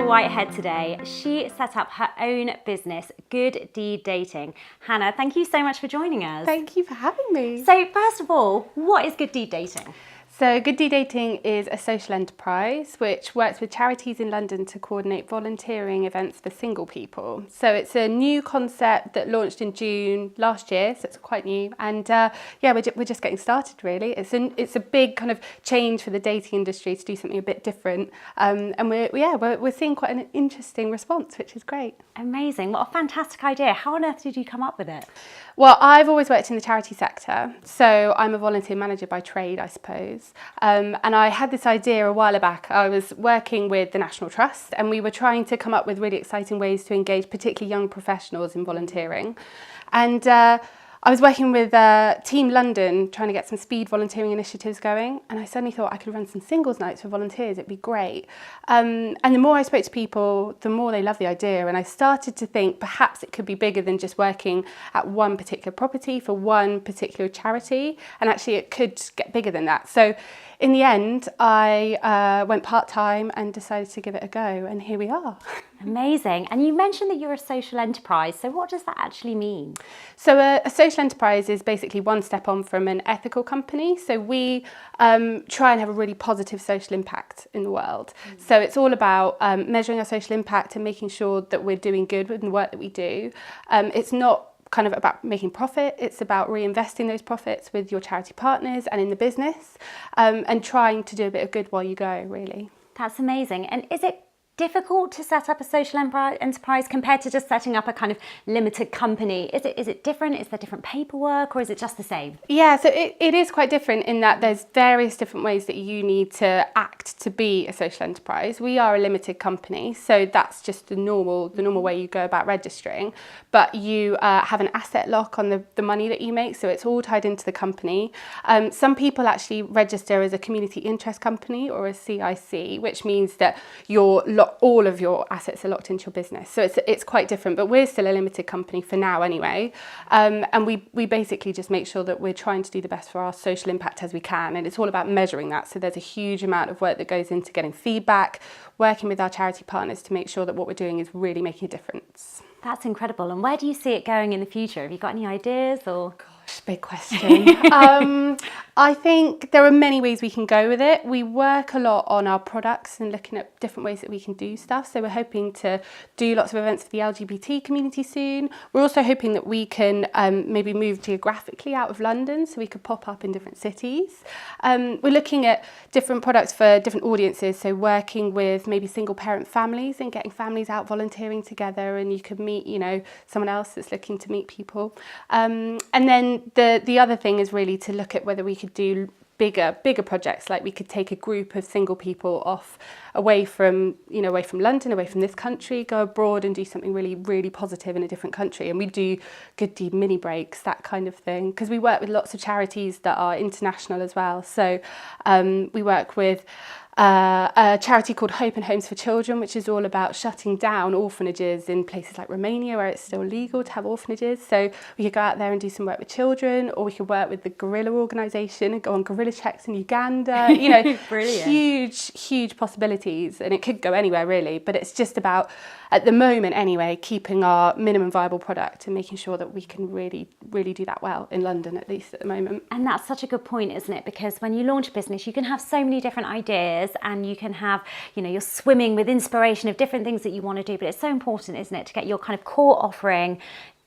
Whitehead today. She set up her own business, Good Deed Dating. Hannah, thank you so much for joining us. Thank you for having me. So first of all, what is Good Deed Dating? So Good Deed Dating is a social enterprise which works with charities in London to coordinate volunteering events for single people. So it's a new concept that launched in June last year, so it's quite new. And we're just getting started really. It's a big kind of change for the dating industry to do something a bit different. And we're seeing quite an interesting response, which is great. Amazing, what a fantastic idea. How on earth did you come up with it? Well, I've always worked in the charity sector, so I'm a volunteer manager by trade, I suppose. And I had this idea a while back. I was working with the National Trust and we were trying to come up with really exciting ways to engage particularly young professionals in volunteering. And I was working with Team London trying to get some speed volunteering initiatives going, and I suddenly thought I could run some singles nights for volunteers, it'd be great. And the more I spoke to people, the more they loved the idea, and I started to think perhaps it could be bigger than just working at one particular property for one particular charity, and actually it could get bigger than that. So in the end, I went part-time and decided to give it a go, and here we are. Amazing. And you mentioned that you're a social enterprise, so what does that actually mean? So a social enterprise is basically one step on from an ethical company. So we try and have a really positive social impact in the world. So it's all about measuring our social impact and making sure that we're doing good with the work that we do. It's not kind of about making profit, it's about reinvesting those profits with your charity partners and in the business, and trying to do a bit of good while you go, really. That's amazing. And is it difficult to set up a social enterprise compared to just setting up a kind of limited company? Is it different? Is there different paperwork, or is it just the same? Yeah, so it is quite different in that there's various different ways that you need to act to be a social enterprise. We are a limited company, so that's just the normal way you go about registering. But you have an asset lock on the money that you make, so it's all tied into the company. Some people actually register as a community interest company or a CIC, which means that all of your assets are locked into your business. So it's quite different, but we're still a limited company for now anyway. And we basically just make sure that we're trying to do the best for our social impact as we can. And it's all about measuring that. So there's a huge amount of work that goes into getting feedback, working with our charity partners to make sure that what we're doing is really making a difference. That's incredible. And where do you see it going in the future? Have you got any ideas or? Gosh, big question. I think there are many ways we can go with it. We work a lot on our products and looking at different ways that we can do stuff. So we're hoping to do lots of events for the LGBT community soon. We're also hoping that we can maybe move geographically out of London so we could pop up in different cities. We're looking at different products for different audiences. So working with maybe single parent families and getting families out volunteering together, and you could meet, someone else that's looking to meet people. And then the other thing is really to look at whether we could do bigger projects, like we could take a group of single people away from London, away from this country, go abroad and do something really, really positive in a different country. And we do Good Deed mini breaks, that kind of thing, because we work with lots of charities that are international as well. So we work with a charity called Hope and Homes for Children, which is all about shutting down orphanages in places like Romania where it's still legal to have orphanages. So we could go out there and do some work with children, or we could work with the Gorilla organisation and go on gorilla checks in Uganda. Brilliant. huge possibilities, and it could go anywhere really, but it's just about, at the moment anyway, keeping our minimum viable product and making sure that we can really, really do that well in London, at least at the moment. And that's such a good point, isn't it? Because when you launch a business, you can have so many different ideas, and you can have, you're swimming with inspiration of different things that you want to do, but it's so important, isn't it, to get your kind of core offering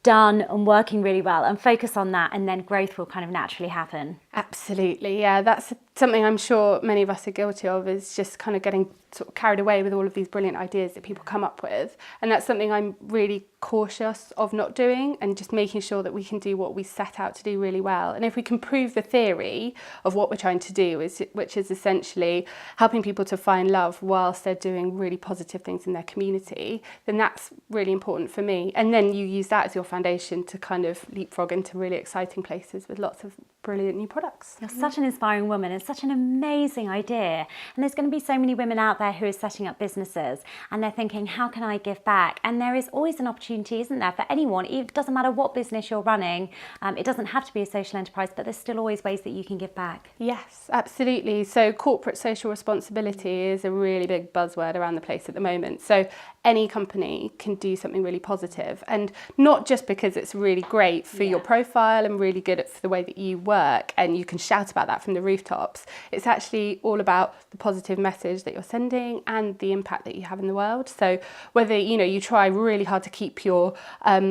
done and working really well and focus on that, and then growth will kind of naturally happen. Absolutely, yeah, that's something I'm sure many of us are guilty of, is just kind of getting sort of carried away with all of these brilliant ideas that people come up with, and that's something I'm really cautious of not doing, and just making sure that we can do what we set out to do really well. And if we can prove the theory of what we're trying to do, which is essentially helping people to find love whilst they're doing really positive things in their community, then that's really important for me. And then you use that as your foundation to kind of leapfrog into really exciting places with lots of brilliant new products. You're such an inspiring woman and such an amazing idea. And there's going to be so many women out there who are setting up businesses and they're thinking, how can I give back? And there is always an opportunity, isn't there, for anyone. It doesn't matter what business you're running. It doesn't have to be a social enterprise, but there's still always ways that you can give back. Yes, absolutely. So corporate social responsibility is a really big buzzword around the place at the moment. So any company can do something really positive, and not just because it's really great for your profile and really good for the way that you work and you can shout about that from the rooftops. It's actually all about the positive message that you're sending and the impact that you have in the world. So whether you try really hard to keep your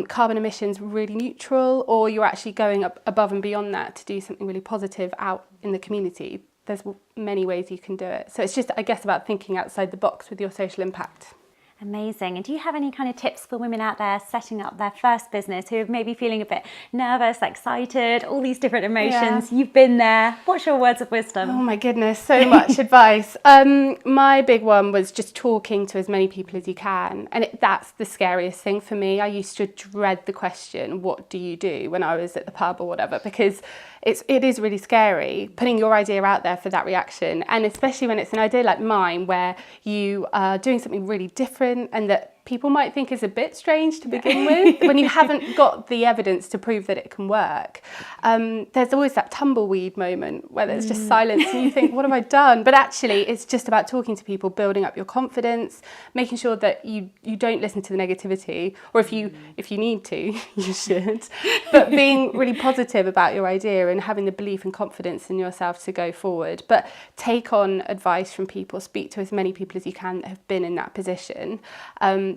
carbon emissions really neutral, or you're actually going up above and beyond that to do something really positive out in the community, there's many ways you can do it. So it's just, I guess, about thinking outside the box with your social impact. Amazing. And do you have any kind of tips for women out there setting up their first business who are maybe feeling a bit nervous, excited, all these different emotions? You've been there. What's your words of wisdom? Oh my goodness, so much advice. My big one was just talking to as many people as you can. And that's the scariest thing for me. I used to dread the question, what do you do, when I was at the pub or whatever, because it is really scary putting your idea out there for that reaction. And especially when it's an idea like mine, where you are doing something really different and that people might think is a bit strange to begin with, when you haven't got the evidence to prove that it can work. There's always that tumbleweed moment where there's just silence and you think, what have I done? But actually, it's just about talking to people, building up your confidence, making sure that you don't listen to the negativity, or if you need to, you should. But being really positive about your idea and having the belief and confidence in yourself to go forward. But take on advice from people, speak to as many people as you can that have been in that position.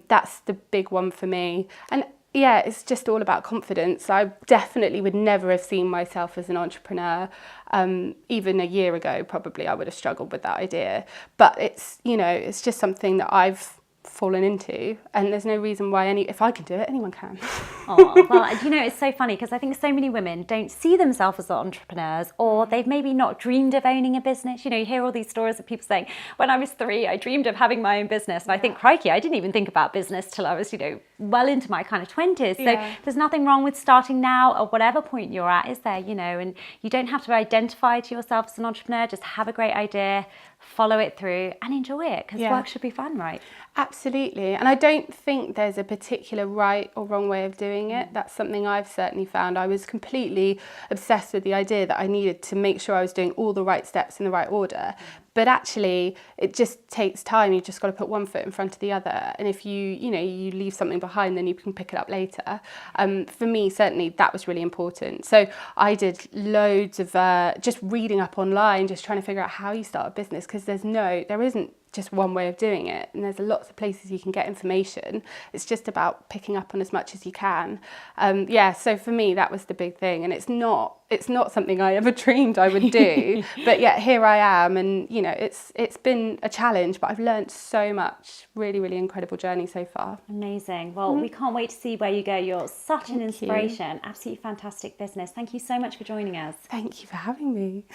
That's the big one for me. And yeah, it's just all about confidence. I definitely would never have seen myself as an entrepreneur. Even a year ago, probably I would have struggled with that idea. But it's just something that I've fallen into, and there's no reason why if I can do it, anyone can. Oh, well, it's so funny because I think so many women don't see themselves as entrepreneurs, or they've maybe not dreamed of owning a business. You hear all these stories of people saying, when I was 3, I dreamed of having my own business. And I think, crikey, I didn't even think about business till I was, well into my kind of 20s. So there's nothing wrong with starting now at whatever point you're at, is there? And you don't have to identify to yourself as an entrepreneur. Just have a great idea, follow it through and enjoy it, because work should be fun, right? Absolutely. And I don't think there's a particular right or wrong way of doing it. That's something I've certainly found. I was completely obsessed with the idea that I needed to make sure I was doing all the right steps in the right order. But actually, it just takes time. You've just got to put one foot in front of the other. And if you leave something behind, then you can pick it up later. For me, certainly, that was really important. So I did loads of just reading up online, just trying to figure out how you start a business, because there isn't just one way of doing it, and there's lots of places you can get information. It's just about picking up on as much as you can. So for me, that was the big thing, and it's not something I ever dreamed I would do, but yet here I am, and it's been a challenge, but I've learned so much. Really, really incredible journey so far. Amazing. Well, we can't wait to see where you go. You're such an inspiration. Absolutely fantastic business. Thank you so much for joining us. Thank you for having me.